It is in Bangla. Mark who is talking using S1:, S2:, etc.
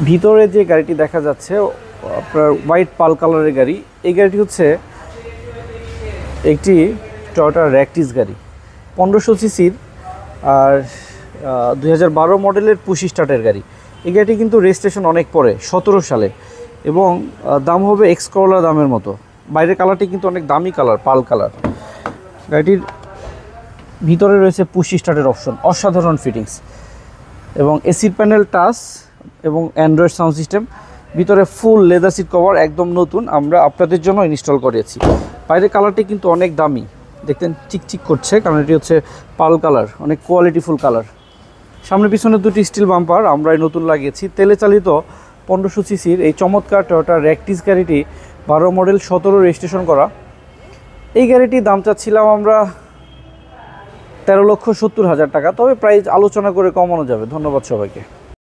S1: ভিতরে যে গাড়িটি দেখা যাচ্ছে আপনার হোয়াইট পাল কালারের গাড়ি, এই গাড়িটি হচ্ছে একটি টয়োটা র্যাকটিস গাড়ি, 1500 সিসির আর 2012 মডেলের পুশ স্টার্টের গাড়ি। এই গাড়িটি কিন্তু রেজিস্ট্রেশন অনেক পরে 17 সালে, এবং দাম হবে এক্স করোলা দামের মতো। বাইরের কালারটি কিন্তু অনেক দামি কালার, পাল কালার। গাড়িটির ভিতরে রয়েছে পুশ স্টার্টের অপশন, অসাধারণ ফিটিংস, এবং এসির প্যানেল টাচ এবং অ্যান্ড্রয়েড সাউন্ড সিস্টেম। ভিতরে ফুল লেদার সিট কভার, একদম নতুন, আমরা আপনাদের জন্য ইনস্টল করেছি। বাইরের কালারটি কিন্তু অনেক দামি, দেখতেন চিকচিক করছে, কারণ এটি হচ্ছে পাল কালার, অনেক কোয়ালিটিফুল কালার। সামনে পিছনে দুটি স্টিল বাম্পার আমরাই নতুন লাগিয়েছি। তেলে চালিত 1500 সিসির এই চমৎকার টয়োটা র্যাকটিস গাড়িটি 12 মডেল 17 রেজিস্ট্রেশন করা। এই গাড়িটির দাম চাচ্ছিলাম আমরা 13,70,000 টাকা, তবে প্রাইস আলোচনা করে কমানো যাবে। ধন্যবাদ সবাইকে।